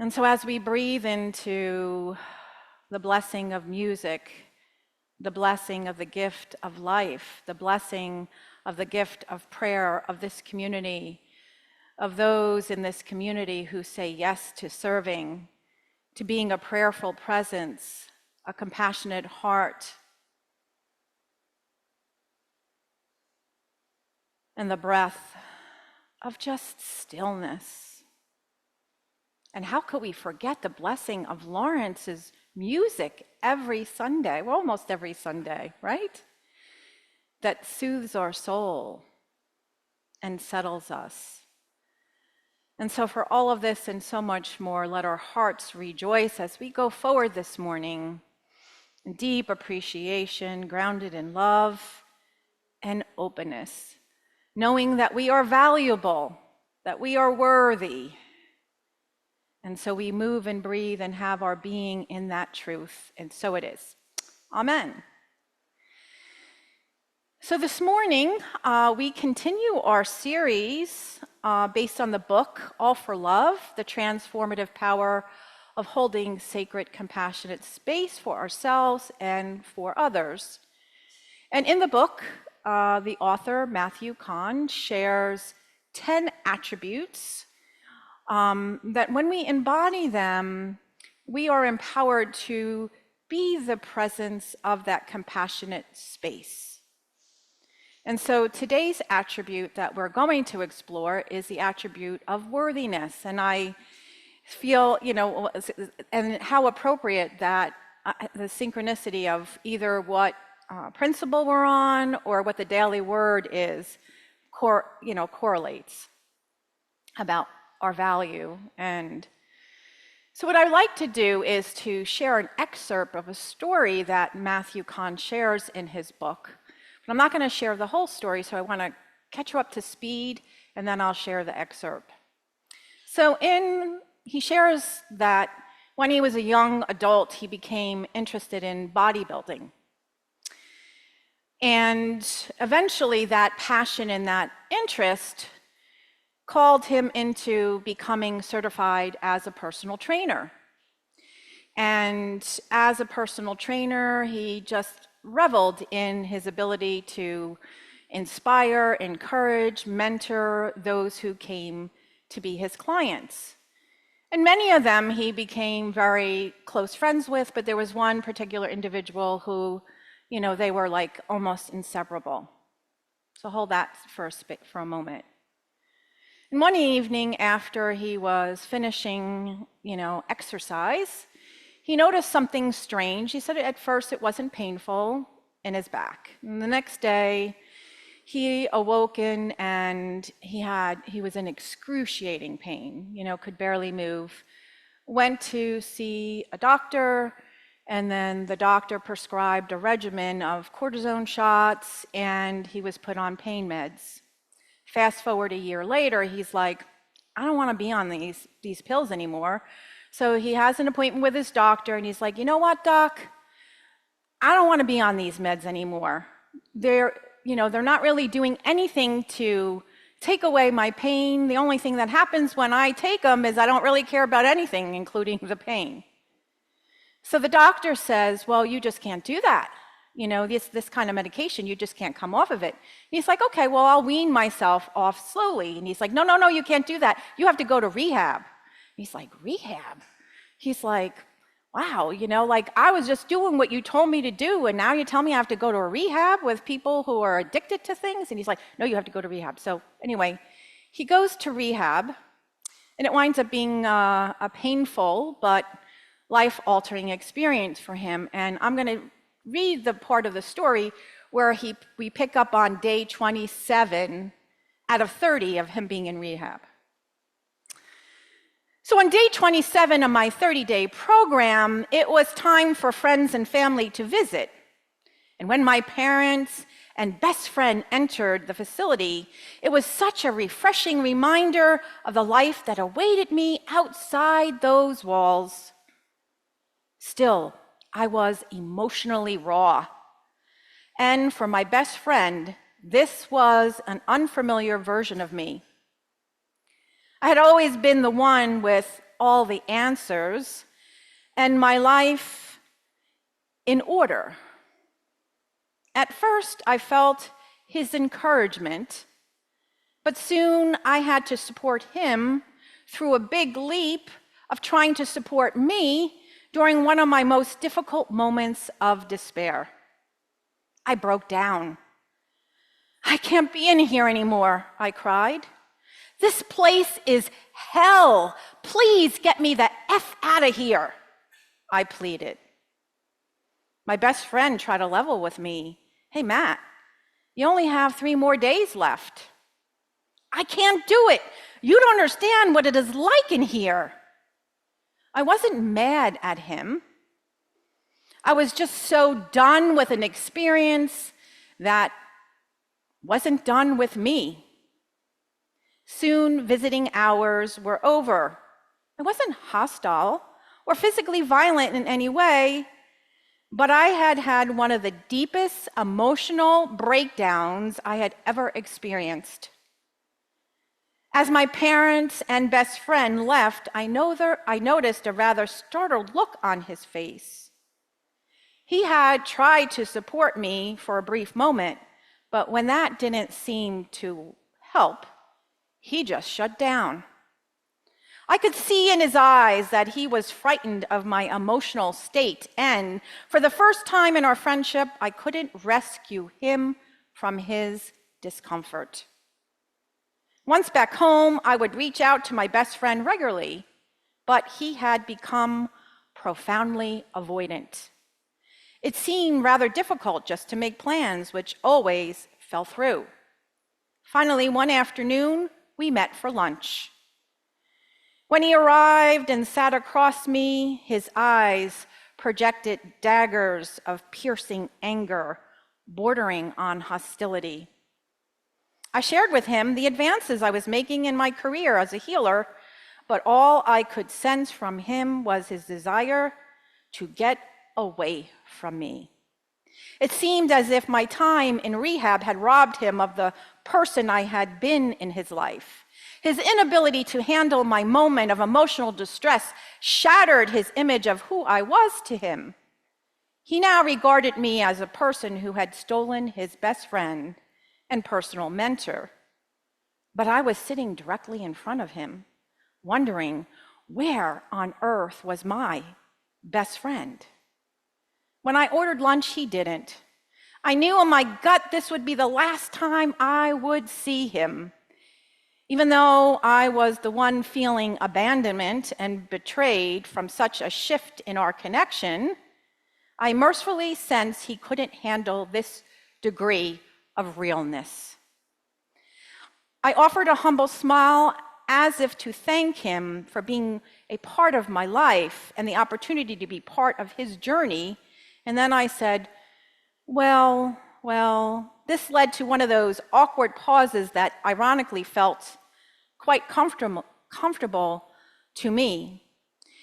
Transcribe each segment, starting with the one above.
And so as we breathe into the blessing of music, the blessing of the gift of life, the blessing of the gift of prayer of this community, of those in this community who say yes to serving, to being a prayerful presence, a compassionate heart, and the breath of just stillness. And how could we forget the blessing of Lawrence's music every Sunday, well, almost every Sunday, right? That soothes our soul and settles us. And so for all of this and so much more, let our hearts rejoice as we go forward this morning in deep appreciation, grounded in love and openness, knowing that we are valuable, that we are worthy. And so we move and breathe and have our being in that truth, and so it is. Amen. So this morning, we continue our series based on the book, All for Love, The Transformative Power of Holding Sacred, Compassionate Space for Ourselves and for Others. And in the book, the author, Matthew Kahn, shares 10 attributes that when we embody them, we are empowered to be the presence of that compassionate space. And so today's attribute that we're going to explore is the attribute of worthiness. And I feel, and how appropriate that the synchronicity of either what principle we're on or what the daily word is, correlates about our value. And so what I'd like to do is to share an excerpt of a story that Matthew Kahn shares in his book. But I'm not going to share the whole story, so I want to catch you up to speed, and then I'll share the excerpt. So he shares that when he was a young adult, he became interested in bodybuilding. And eventually that passion and that interest called him into becoming certified as a personal trainer. And as a personal trainer, he just reveled in his ability to inspire, encourage, mentor those who came to be his clients. And many of them he became very close friends with, but there was one particular individual who, they were like almost inseparable. So hold that for a moment. And one evening after he was finishing, exercise, he noticed something strange. He said at first it wasn't painful in his back. And the next day, he awoken and he was in excruciating pain, could barely move. Went to see a doctor, and then the doctor prescribed a regimen of cortisone shots, and he was put on pain meds. Fast forward a year later, he's like, I don't want to be on these pills anymore. So he has an appointment with his doctor, and he's like, you know what, doc? I don't want to be on these meds anymore. They're not really doing anything to take away my pain. The only thing that happens when I take them is I don't really care about anything, including the pain. So the doctor says, well, you just can't do that. This kind of medication, you just can't come off of it. And he's like, okay, well, I'll wean myself off slowly. And he's like, no, you can't do that. You have to go to rehab. He's like, rehab? He's like, wow, I was just doing what you told me to do, and now you tell me I have to go to a rehab with people who are addicted to things? And he's like, no, you have to go to rehab. So anyway, he goes to rehab, and it winds up being a painful but life-altering experience for him. And I'm going to read the part of the story where we pick up on day 27 out of 30 of him being in rehab. So on day 27 of my 30-day program, it was time for friends and family to visit. And when my parents and best friend entered the facility, it was such a refreshing reminder of the life that awaited me outside those walls. Still, I was emotionally raw. And for my best friend, this was an unfamiliar version of me. I had always been the one with all the answers and my life in order. At first, I felt his encouragement, but soon I had to support him through a big leap of trying to support me during one of my most difficult moments of despair. I broke down. "I can't be in here anymore," I cried. "This place is hell. Please get me the F out of here," I pleaded. My best friend tried to level with me. "Hey, Matt, you only have 3 more days left." "I can't do it. You don't understand what it is like in here." I wasn't mad at him. I was just so done with an experience that wasn't done with me. Soon, visiting hours were over. I wasn't hostile or physically violent in any way, but I had had one of the deepest emotional breakdowns I had ever experienced. As my parents and best friend left, I noticed a rather startled look on his face. He had tried to support me for a brief moment, but when that didn't seem to help, he just shut down. I could see in his eyes that he was frightened of my emotional state, and for the first time in our friendship, I couldn't rescue him from his discomfort. Once back home, I would reach out to my best friend regularly, but he had become profoundly avoidant. It seemed rather difficult just to make plans, which always fell through. Finally, one afternoon, we met for lunch. When he arrived and sat across me, his eyes projected daggers of piercing anger, bordering on hostility. I shared with him the advances I was making in my career as a healer, but all I could sense from him was his desire to get away from me. It seemed as if my time in rehab had robbed him of the person I had been in his life. His inability to handle my moment of emotional distress shattered his image of who I was to him. He now regarded me as a person who had stolen his best friend and personal mentor. But I was sitting directly in front of him, wondering where on earth was my best friend. When I ordered lunch, he didn't. I knew in my gut this would be the last time I would see him. Even though I was the one feeling abandonment and betrayed from such a shift in our connection, I mercifully sensed he couldn't handle this degree of realness. I offered a humble smile as if to thank him for being a part of my life and the opportunity to be part of his journey. And then I said, well, this led to one of those awkward pauses that ironically felt quite comfortable to me.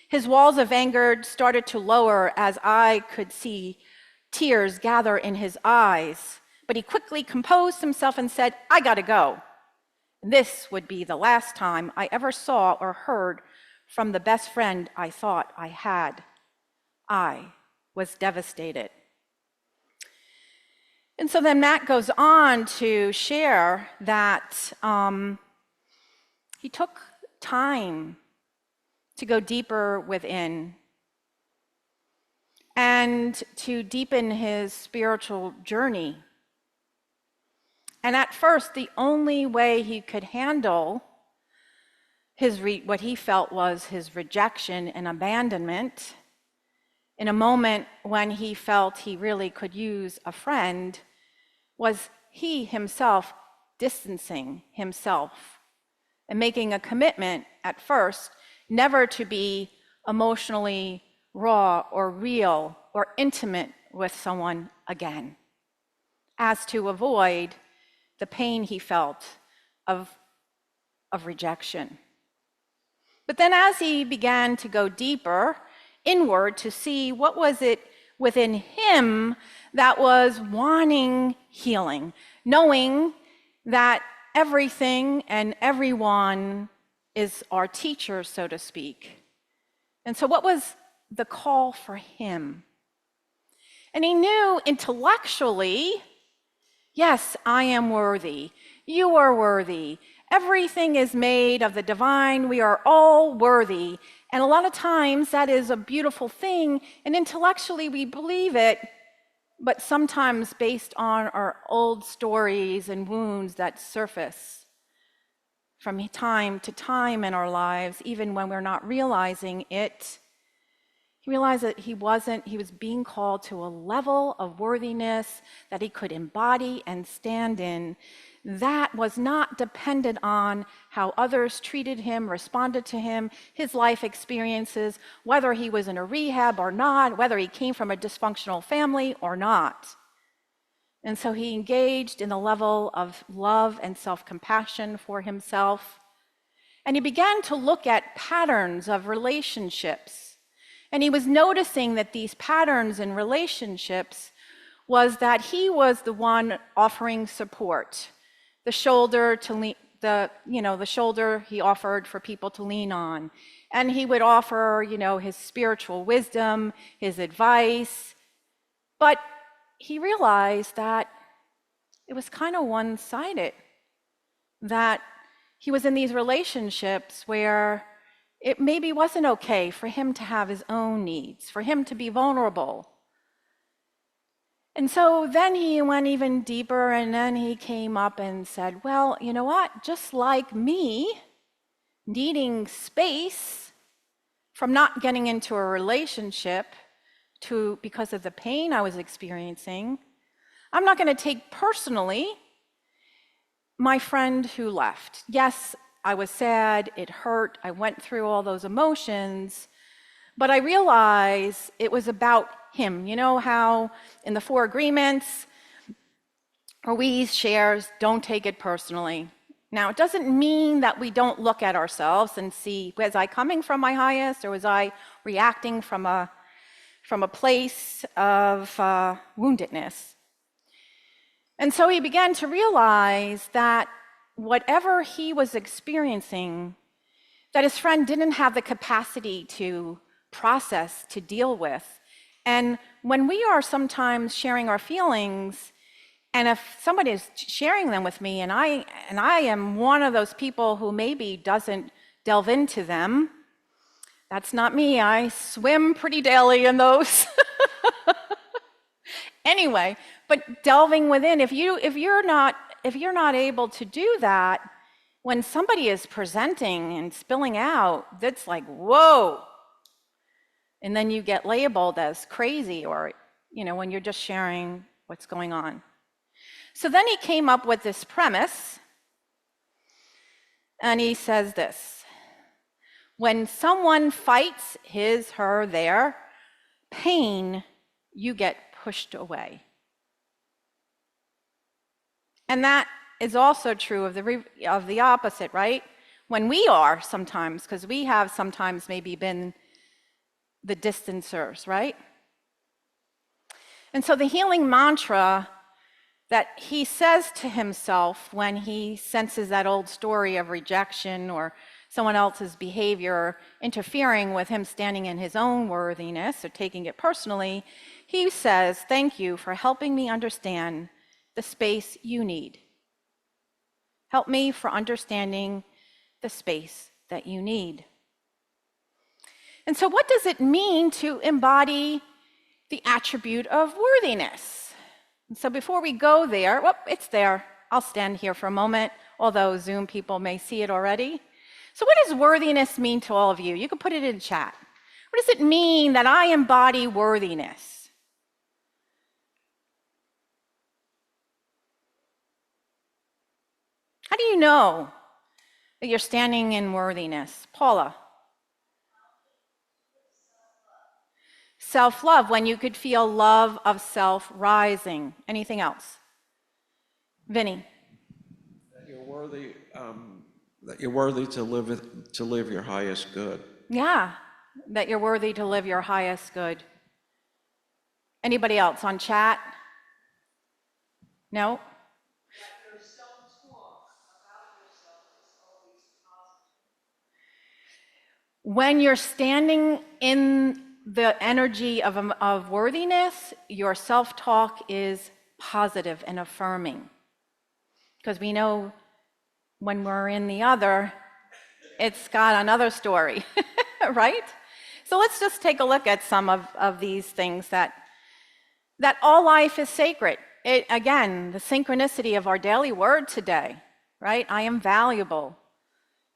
His walls of anger started to lower as I could see tears gather in his eyes, but he quickly composed himself and said, "I gotta go." This would be the last time I ever saw or heard from the best friend I thought I had. I was devastated. And so then Matt goes on to share that he took time to go deeper within and to deepen his spiritual journey. And at first, the only way he could handle what he felt was his rejection and abandonment, in a moment when he felt he really could use a friend, was he himself distancing himself and making a commitment at first never to be emotionally raw or real or intimate with someone again, as to avoid the pain he felt of rejection. But then as he began to go deeper inward to see what was it within him that was wanting healing, knowing that everything and everyone is our teacher, so to speak. And so what was the call for him? And he knew intellectually, yes, I am worthy. You are worthy. Everything is made of the divine. We are all worthy. And a lot of times that is a beautiful thing, and intellectually we believe it, but sometimes based on our old stories and wounds that surface from time to time in our lives, even when we're not realizing it. He realized that he was being called to a level of worthiness that he could embody and stand in that was not dependent on how others treated him, responded to him, his life experiences, whether he was in a rehab or not, whether he came from a dysfunctional family or not. And so he engaged in a level of love and self-compassion for himself. And he began to look at patterns of relationships. And he was noticing that these patterns in relationships was that he was the one offering support, the shoulder to lean, the shoulder he offered for people to lean on, and he would offer, his spiritual wisdom, his advice. But he realized that it was kind of one-sided, that he was in these relationships where it maybe wasn't okay for him to have his own needs, for him to be vulnerable. And so then he went even deeper, and then he came up and said, well, you know what? Just like me needing space from not getting into a relationship because of the pain I was experiencing, I'm not going to take personally my friend who left. Yes, I was sad, it hurt, I went through all those emotions, but I realized it was about him. You know how in the 4 agreements, Ruiz shares, don't take it personally. Now, it doesn't mean that we don't look at ourselves and see, was I coming from my highest, or was I reacting from a place of woundedness? And so he began to realize that whatever he was experiencing, that his friend didn't have the capacity to process, to deal with. And when we are sometimes sharing our feelings, and if somebody is sharing them with me, and I am one of those people who maybe doesn't delve into them, that's not me. I swim pretty daily in those. Anyway, but delving within, if you're not able to do that, when somebody is presenting and spilling out, that's like, whoa. And then you get labeled as crazy, or, when you're just sharing what's going on. So then he came up with this premise, and he says this: when someone fights his, her, their pain, you get pushed away. And that is also true of the opposite, right? When we are sometimes, because we have sometimes maybe been the distancers, right? And so the healing mantra that he says to himself when he senses that old story of rejection or someone else's behavior interfering with him standing in his own worthiness or taking it personally, he says, thank you for helping me understand the space you need. Help me for understanding the space that you need. And so what does it mean to embody the attribute of worthiness? And so before we go there, it's there. I'll stand here for a moment, although Zoom people may see it already. So what does worthiness mean to all of you? You can put it in chat. What does it mean that I embody worthiness? How do you know that you're standing in worthiness? Paula? Self-love, when you could feel love of self rising. Anything else? Vinny? That you're worthy to live your highest good. Yeah, that you're worthy to live your highest good. Anybody else on chat? No? That your self-talk about yourself is always positive. When you're standing in the energy of worthiness, your self-talk is positive and affirming. Because we know when we're in the other, it's got another story, right? So let's just take a look at some of these things that all life is sacred. Again, the synchronicity of our daily word today, right? I am valuable.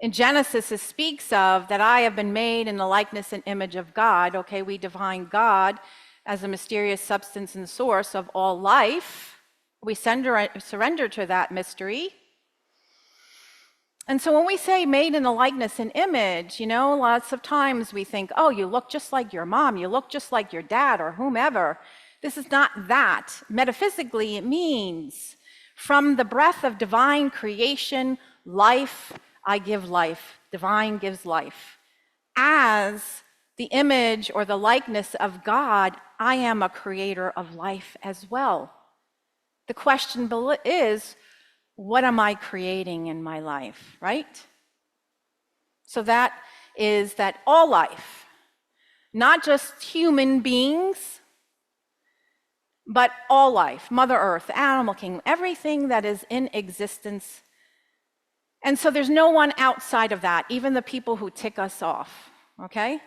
In Genesis, it speaks of that I have been made in the likeness and image of God. Okay, we define God as a mysterious substance and source of all life. We surrender to that mystery. And so when we say made in the likeness and image, lots of times we think, oh, you look just like your mom, you look just like your dad or whomever. This is not that. Metaphysically, it means from the breath of divine creation, life, I give life. Divine gives life. As the image or the likeness of God, I am a creator of life as well. The question is, what am I creating in my life, right? So that is that all life, not just human beings, but all life, Mother Earth, animal kingdom, everything that is in existence. And so there's no one outside of that, even the people who tick us off, okay?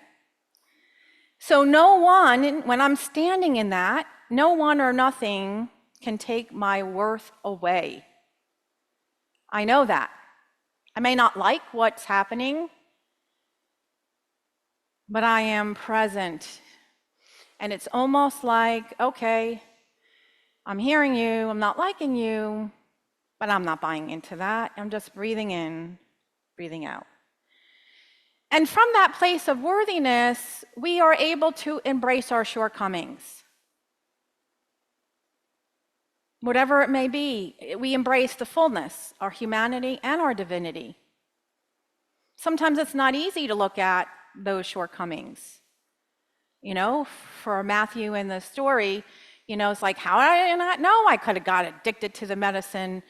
So no one, when I'm standing in that, no one or nothing can take my worth away. I know that. I may not like what's happening, but I am present. And it's almost like, okay, I'm hearing you, I'm not liking you, but I'm not buying into that. I'm just breathing in, breathing out. And from that place of worthiness, we are able to embrace our shortcomings. Whatever it may be, we embrace the fullness, our humanity and our divinity. Sometimes it's not easy to look at those shortcomings. For Matthew in the story, it's like, how did I not know I could have got addicted to the medicine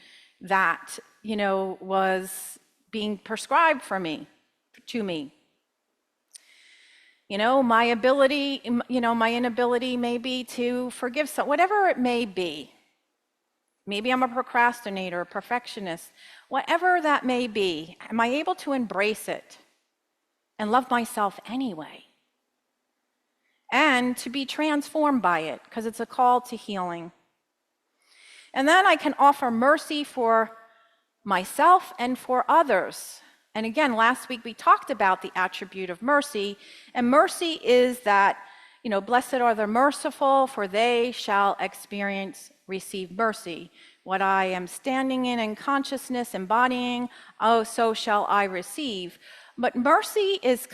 that, was being prescribed to me. My inability maybe to forgive someone, whatever it may be. Maybe I'm a procrastinator, a perfectionist, whatever that may be. Am I able to embrace it and love myself anyway? And to be transformed by it, because it's a call to healing. And then I can offer mercy for myself and for others. And again, last week we talked about the attribute of mercy. And mercy is that, blessed are the merciful, for they shall receive mercy. What I am standing in consciousness, embodying, oh, so shall I receive. But mercy is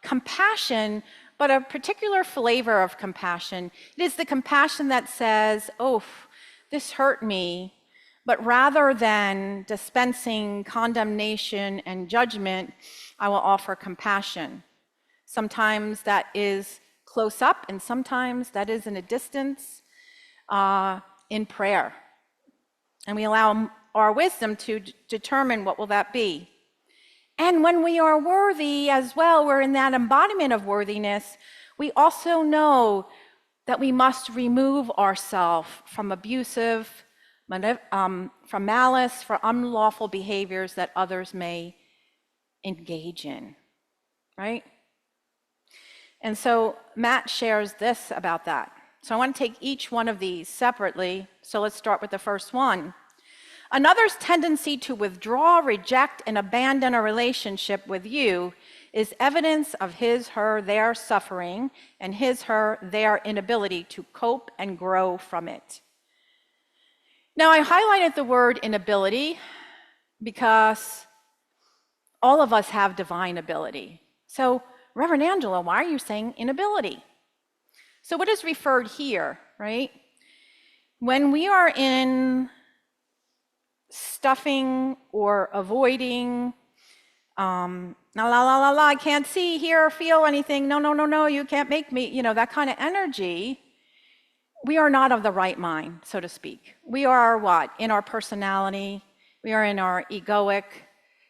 compassion, but a particular flavor of compassion. It is the compassion that says, oh, this hurt me, but rather than dispensing condemnation and judgment, I will offer compassion. Sometimes that is close up, and sometimes that is in a distance in prayer. And we allow our wisdom to determine what will that be. And when we are worthy as well, we're in that embodiment of worthiness, we also know that we must remove ourselves from from malice, for unlawful behaviors that others may engage in, right? And so Matt shares this about that. So I want to take each one of these separately. So let's start with the first one. Another's tendency to withdraw, reject, and abandon a relationship with you is evidence of their suffering, and their inability to cope and grow from it. Now, I highlighted the word inability because all of us have divine ability. So, Reverend Angela, why are you saying inability? So what is referred here, right? When we are in stuffing or avoiding, I can't see, hear, or feel anything, no, you can't make me, that kind of energy, we are not of the right mind, so to speak. We are what? In our personality, we are in our egoic,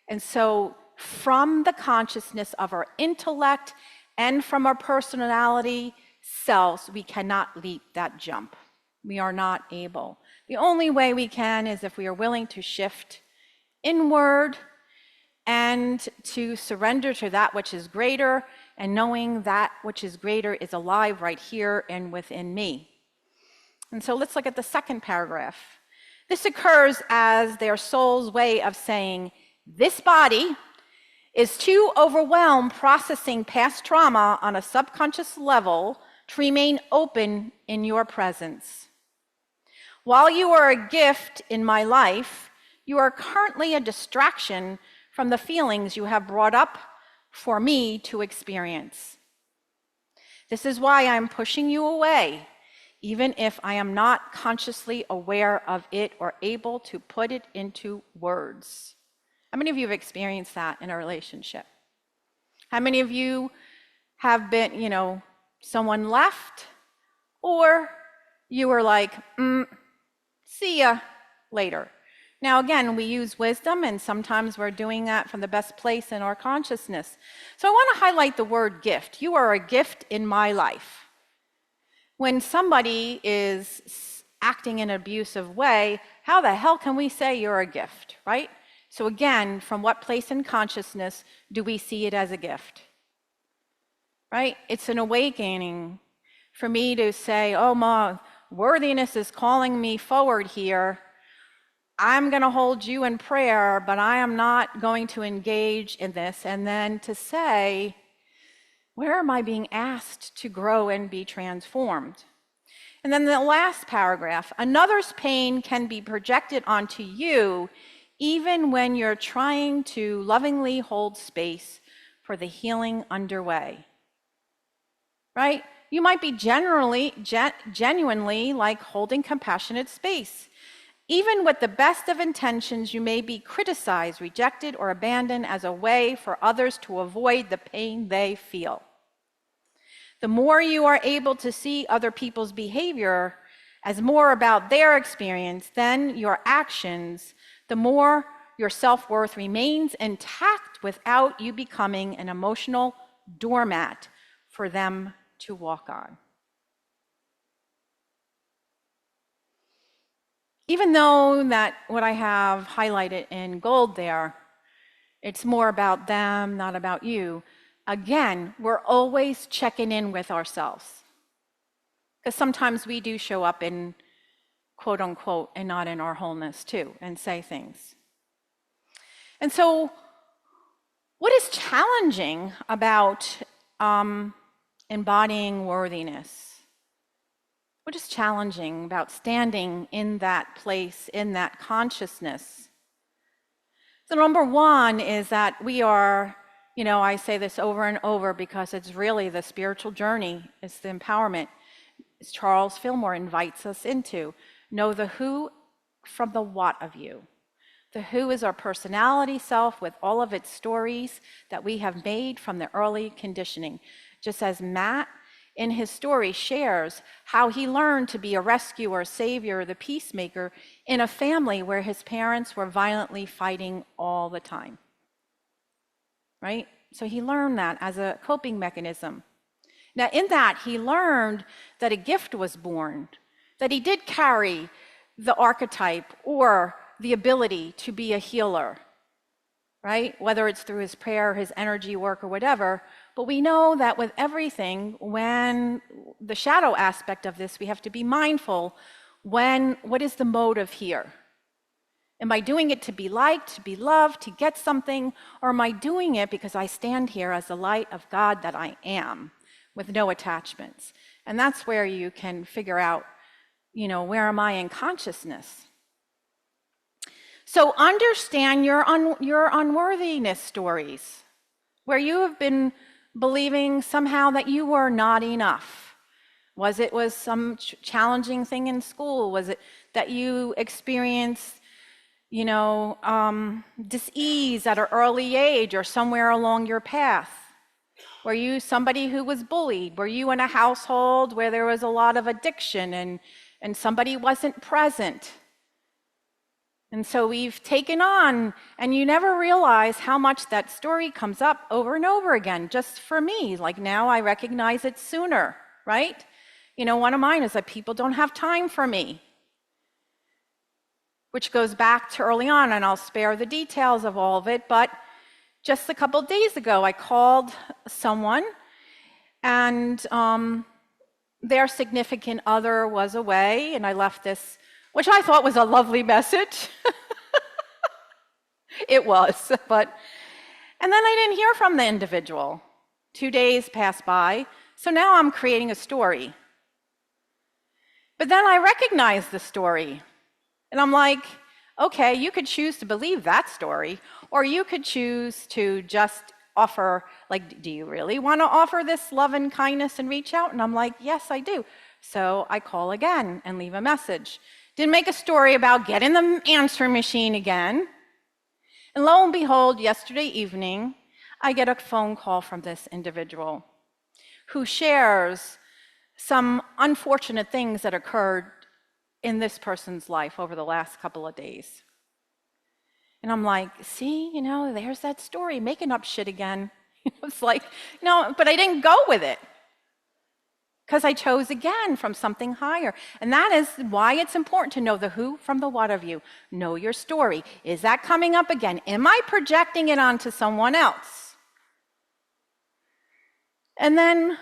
and so from the consciousness of our intellect and from our personality selves, we cannot leap that jump. We are not able. The only way we can is if we are willing to shift inward and to surrender to that which is greater, and knowing that which is greater is alive right here and within me. And so let's look at the second paragraph. This occurs as their soul's way of saying, this body is too overwhelmed processing past trauma on a subconscious level to remain open in your presence. While you are a gift in my life, you are currently a distraction from the feelings you have brought up for me to experience. This is why I'm pushing you away, even if I am not consciously aware of it or able to put it into words. How many of you have experienced that in a relationship? How many of you have been, someone left, or you were like, see ya later? Now, again, we use wisdom, and sometimes we're doing that from the best place in our consciousness. So I want to highlight the word gift. You are a gift in my life. When somebody is acting in an abusive way, how the hell can we say you're a gift, right? So again, from what place in consciousness do we see it as a gift? Right? It's an awakening for me to say, oh, my worthiness is calling me forward here. I'm going to hold you in prayer, but I am not going to engage in this. And then to say, where am I being asked to grow and be transformed? And then the last paragraph, another's pain can be projected onto you even when you're trying to lovingly hold space for the healing underway. Right? You might be genuinely like holding compassionate space. Even with the best of intentions, you may be criticized, rejected, or abandoned as a way for others to avoid the pain they feel. The more you are able to see other people's behavior as more about their experience than your actions, the more your self-worth remains intact without you becoming an emotional doormat for them to walk on. Even though that what I have highlighted in gold there, it's more about them, not about you. Again, we're always checking in with ourselves. Because sometimes we do show up in quote unquote and not in our wholeness too, and say things. And so what is challenging about embodying worthiness? What is challenging about standing in that place, in that consciousness? So number one is that we are, I say this over and over because it's really the spiritual journey, it's the empowerment, as Charles Fillmore invites us into. Know the who from the what of you. The who is our personality self with all of its stories that we have made from the early conditioning. Just as Matt in his story shares how he learned to be a rescuer, savior, the peacemaker in a family where his parents were violently fighting all the time. Right? So he learned that as a coping mechanism. Now in that, he learned that a gift was born, that he did carry the archetype or the ability to be a healer, right? Whether it's through his prayer, his energy work, or whatever. But we know that with everything, when the shadow aspect of this, we have to be mindful what is the motive here? Am I doing it to be liked, to be loved, to get something? Or am I doing it because I stand here as the light of God that I am, with no attachments? And that's where you can figure out, where am I in consciousness? So understand your unworthiness stories, where you have been believing somehow that you were not enough. Was some challenging thing in school? Was it that you experienced, dis-ease at an early age or somewhere along your path? Were you somebody who was bullied? Were you in a household where there was a lot of addiction and somebody wasn't present? And so we've taken on, and you never realize how much that story comes up over and over again, just for me. Like now I recognize it sooner, right? You know, one of mine is that people don't have time for me, which goes back to early on, and I'll spare the details of all of it, but just a couple days ago, I called someone, and their significant other was away, and I left this, which I thought was a lovely message. It was, but, and then I didn't hear from the individual. 2 days passed by, so now I'm creating a story. But then I recognized the story, and I'm like, okay, you could choose to believe that story, or you could choose to just offer, like, do you really want to offer this love and kindness and reach out? And I'm like, yes, I do. So I call again and leave a message. Didn't make a story about get in the answer machine again. And lo and behold, yesterday evening, I get a phone call from this individual who shares some unfortunate things that occurred in this person's life over the last couple of days. And I'm like, see, you know, there's that story, making up shit again. It's like, no, but I didn't go with it because I chose again from something higher. And that is why it's important to know the who from the what of you. Know your story. Is that coming up again? Am I projecting it onto someone else? And then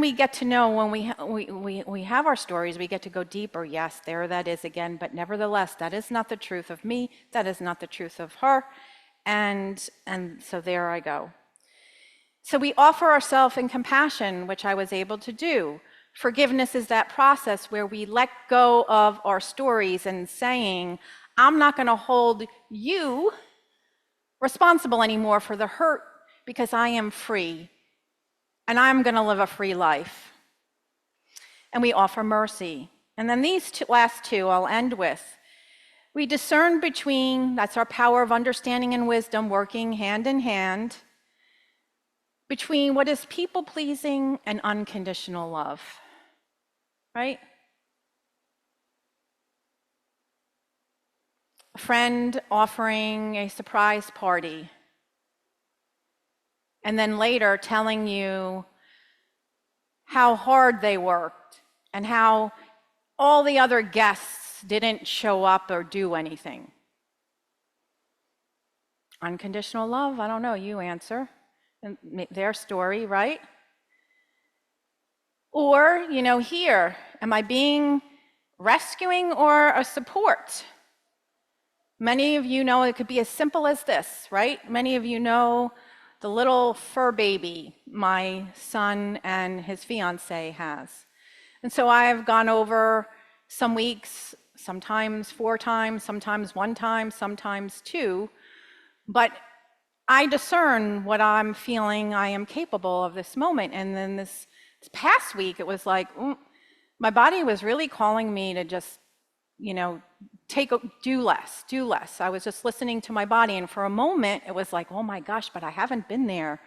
we get to know when we have our stories, we get to go deeper. Yes, there that is again, but nevertheless, that is not the truth of me. That is not the truth of her. And so there I go. So we offer ourselves in compassion, which I was able to do. Forgiveness is that process where we let go of our stories and saying, I'm not going to hold you responsible anymore for the hurt because I am free. And I'm going to live a free life. And we offer mercy. And then these last two I'll end with. We discern between, that's our power of understanding and wisdom working hand in hand, between what is people-pleasing and unconditional love, right? A friend offering a surprise party, and then later telling you how hard they worked and how all the other guests didn't show up or do anything. Unconditional love, I don't know, you answer. And their story, right? Or, you know, here, am I being rescuing or a support? Many of you know it could be as simple as this, right? Many of you know the little fur baby my son and his fiance has. And so I've gone over some weeks, sometimes 4 times, sometimes 1 time, sometimes 2, but I discern what I'm feeling I am capable of this moment. And then this past week, it was like, my body was really calling me to just, you know, do less. I was just listening to my body. And for a moment, it was like, oh my gosh, but I haven't been there.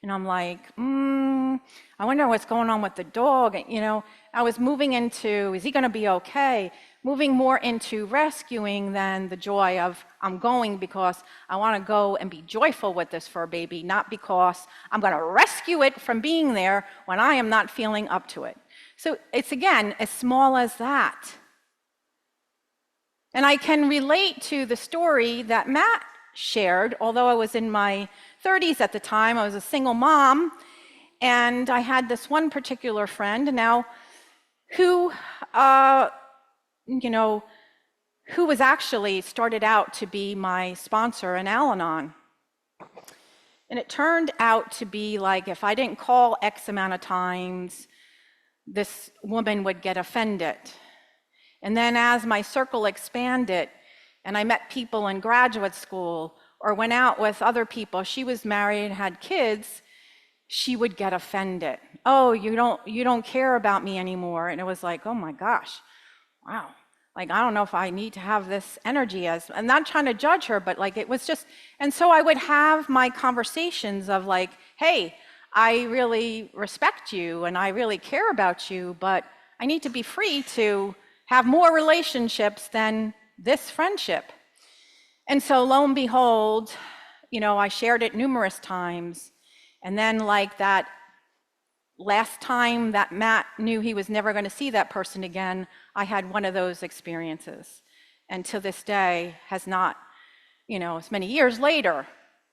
And I'm like, I wonder what's going on with the dog. You know, I was moving into, is he going to be okay? Moving more into rescuing than the joy of, I'm going because I want to go and be joyful with this fur baby, not because I'm going to rescue it from being there when I am not feeling up to it. So it's, again, as small as that. And I can relate to the story that Matt shared, although I was in my 30s at the time. I was a single mom, and I had this one particular friend now who, you know, who was actually started out to be my sponsor in Al-Anon. And it turned out to be like if I didn't call X amount of times, this woman would get offended. And then as my circle expanded and I met people in graduate school or went out with other people, she was married, had kids, she would get offended. Oh, you don't care about me anymore. And it was like, oh my gosh, wow. Like, I don't know if I need to have this energy as, I'm not trying to judge her, but like it was just, and so I would have my conversations of like, hey, I really respect you and I really care about you, but I need to be free to have more relationships than this friendship. And so lo and behold, I shared it numerous times. And then like that last time that Matt knew he was never going to see that person again, I had one of those experiences. And to this day has not, it's many years later,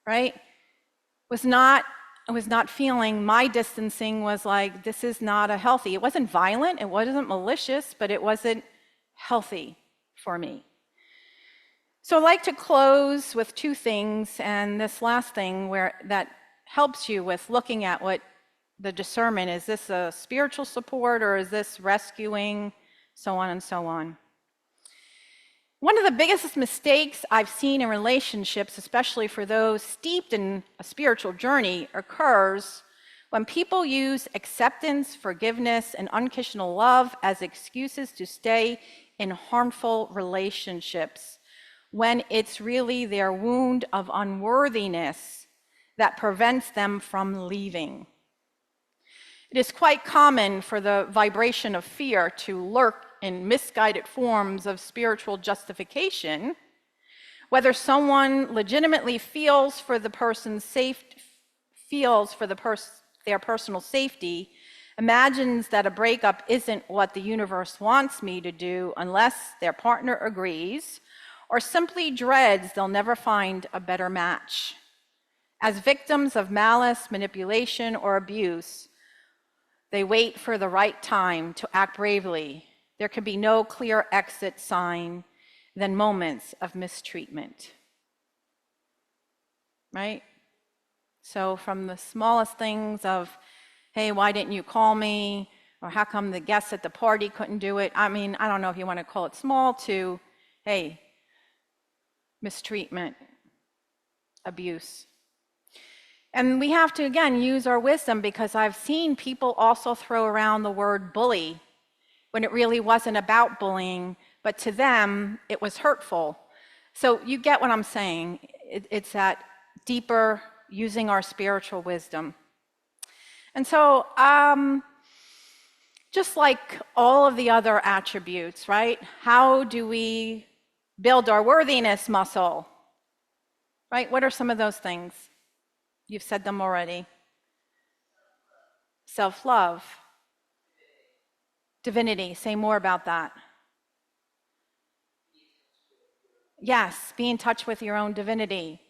right? I was not feeling, my distancing was like, this is not a healthy, it wasn't violent, it wasn't malicious, but it wasn't healthy for me. So I'd like to close with two things, and this last thing that helps you with looking at what the discernment, is this a spiritual support or is this rescuing, so on and so on. One of the biggest mistakes I've seen in relationships, especially for those steeped in a spiritual journey, occurs when people use acceptance, forgiveness, and unconditional love as excuses to stay in harmful relationships, when it's really their wound of unworthiness that prevents them from leaving. It is quite common for the vibration of fear to lurk in misguided forms of spiritual justification, whether someone legitimately feels for their personal safety, imagines that a breakup isn't what the universe wants me to do unless their partner agrees, or simply dreads they'll never find a better match. As victims of malice, manipulation, or abuse, they wait for the right time to act bravely. There can be no clear exit sign than moments of mistreatment. Right? So from the smallest things of, hey, why didn't you call me? Or how come the guests at the party couldn't do it? I mean, I don't know if you want to call it small, to, hey, mistreatment, abuse. And we have to, again, use our wisdom, because I've seen people also throw around the word bully when it really wasn't about bullying, but to them, it was hurtful. So you get what I'm saying. It's that deeper using our spiritual wisdom. And so just like all of the other attributes, right? How do we build our worthiness muscle? Right? What are some of those things? You've said them already. Self-love. Divinity. Say more about that. Yes, be in touch with your own divinity.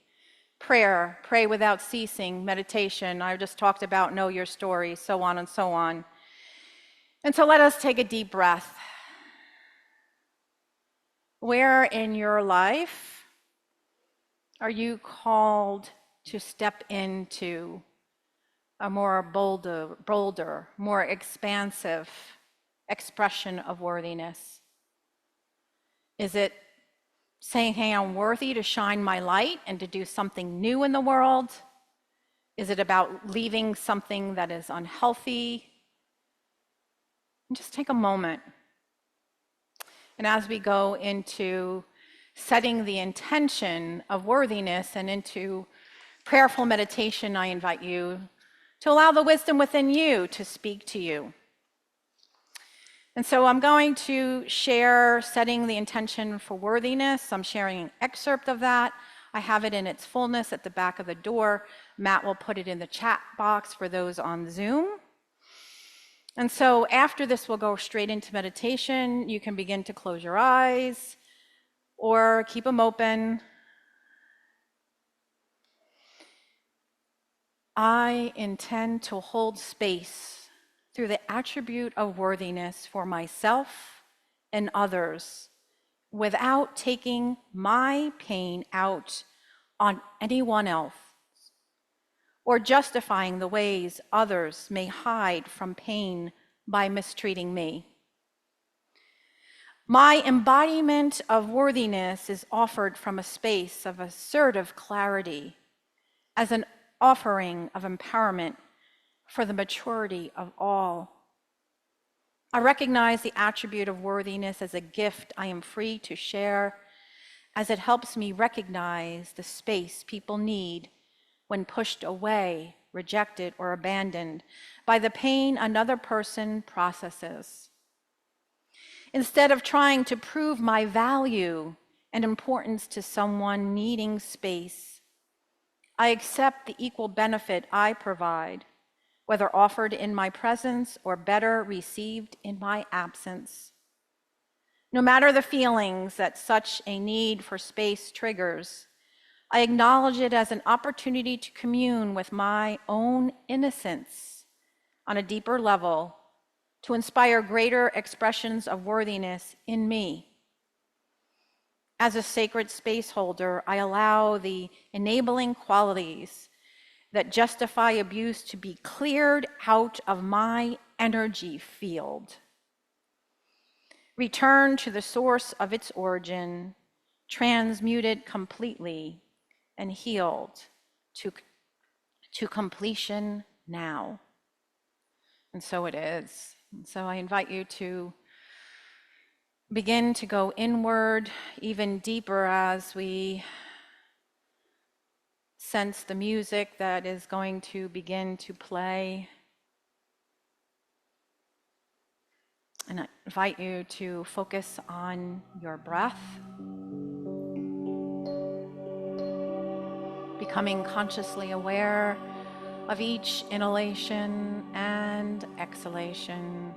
Prayer, pray without ceasing. Meditation, I just talked about know your story, so on and so on. And so let us take a deep breath. Where in your life are you called to step into a more bolder, more expansive expression of worthiness? Is it saying, hey, I'm worthy to shine my light and to do something new in the world? Is it about leaving something that is unhealthy? And just take a moment. And as we go into setting the intention of worthiness and into prayerful meditation, I invite you to allow the wisdom within you to speak to you. And so I'm going to share setting the intention for worthiness. I'm sharing an excerpt of that. I have it in its fullness at the back of the door. Matt will put it in the chat box for those on Zoom. And so after this, we'll go straight into meditation. You can begin to close your eyes or keep them open. I intend to hold space through the attribute of worthiness for myself and others without taking my pain out on anyone else or justifying the ways others may hide from pain by mistreating me. My embodiment of worthiness is offered from a space of assertive clarity as an offering of empowerment for the maturity of all. I recognize the attribute of worthiness as a gift I am free to share, as it helps me recognize the space people need when pushed away, rejected, or abandoned by the pain another person processes. Instead of trying to prove my value and importance to someone needing space. I accept the equal benefit I provide, whether offered in my presence or better received in my absence. No matter the feelings that such a need for space triggers, I acknowledge it as an opportunity to commune with my own innocence on a deeper level, to inspire greater expressions of worthiness in me. As a sacred space holder, I allow the enabling qualities that justify abuse to be cleared out of my energy field. Return to the source of its origin, transmuted completely and healed to completion now. And so it is. And so I invite you to begin to go inward even deeper as we sense the music that is going to begin to play. And I invite you to focus on your breath, becoming consciously aware of each inhalation and exhalation.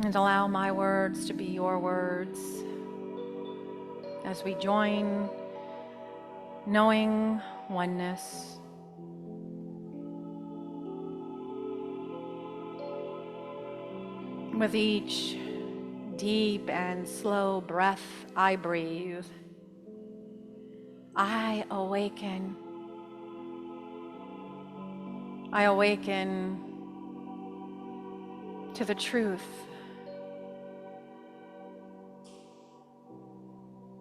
And allow my words to be your words as we join knowing oneness. With each deep and slow breath I breathe, I awaken. I awaken to the truth,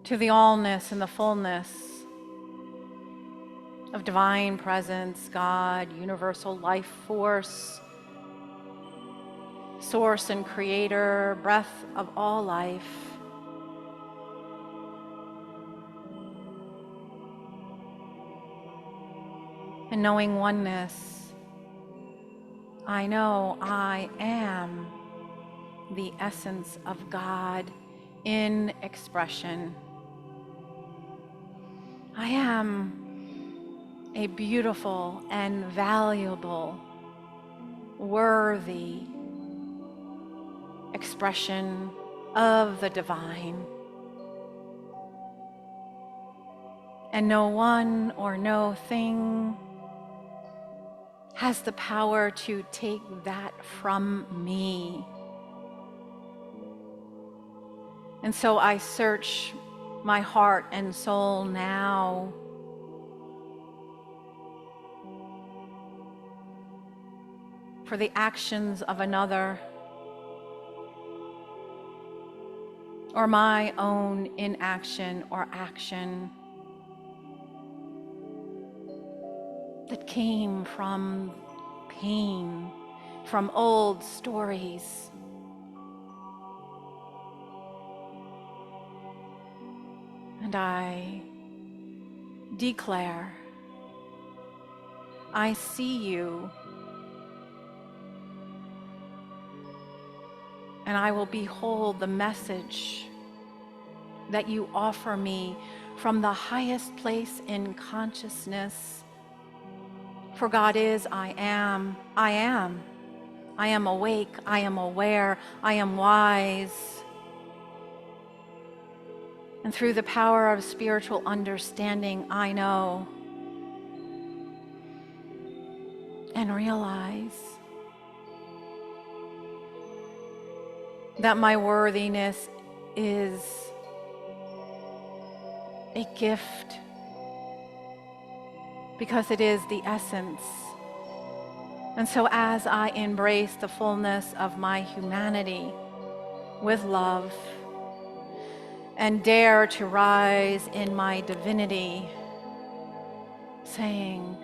to the allness and the fullness of divine presence, God, universal life force, source and creator, breath of all life. And knowing oneness, I know I am the essence of God in expression. I am a beautiful and valuable, worthy expression of the divine. And no one or no thing has the power to take that from me. And so I search my heart and soul now for the actions of another or my own inaction or action that came from pain, from old stories. And I declare, I see you, and I will behold the message that you offer me from the highest place in consciousness. For God is, I am. I am awake, I am aware, I am wise. And through the power of spiritual understanding, I know and realize that my worthiness is a gift because it is the essence. And so as I embrace the fullness of my humanity with love and dare to rise in my divinity, saying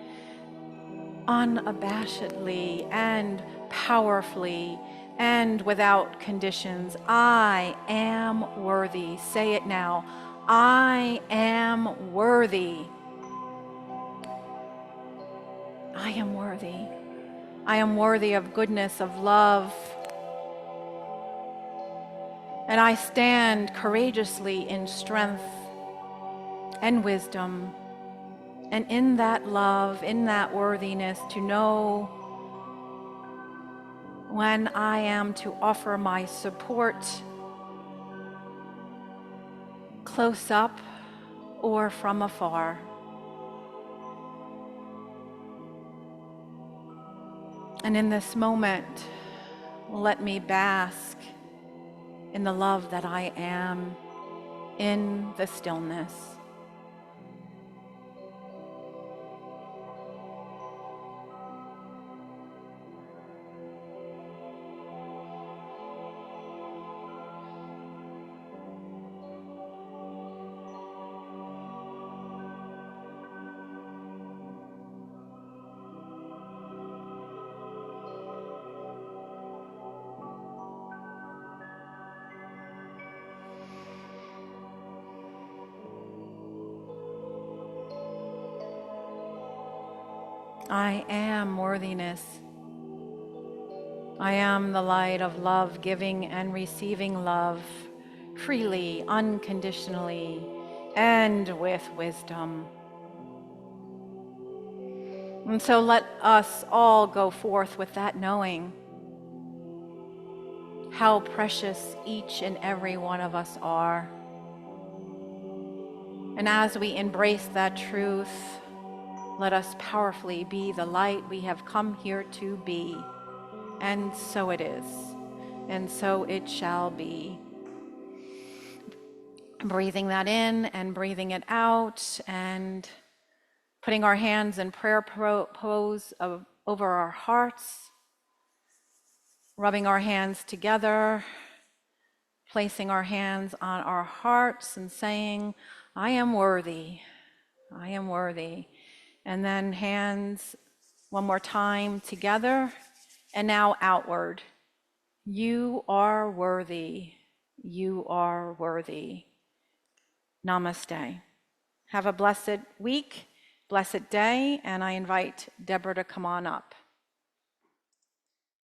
unabashedly and powerfully and without conditions, I am worthy. Say it now. I am worthy. I am worthy. I am worthy of goodness, of love. And I stand courageously in strength and wisdom, and in that love, in that worthiness, to know when I am to offer my support close up or from afar. And in this moment, let me bask in the love that I am, in the stillness. I am worthiness. I am the light of love, giving and receiving love freely, unconditionally, and with wisdom. And so let us all go forth with that knowing how precious each and every one of us are. And as we embrace that truth, let us powerfully be the light we have come here to be. And so it is, and so it shall be. Breathing that in and breathing it out, and putting our hands in prayer pose over our hearts, rubbing our hands together, placing our hands on our hearts and saying, I am worthy, I am worthy. And then hands one more time together, and now outward. You are worthy, you are worthy. Namaste. Have a blessed week, blessed day, and I invite Deborah to come on up.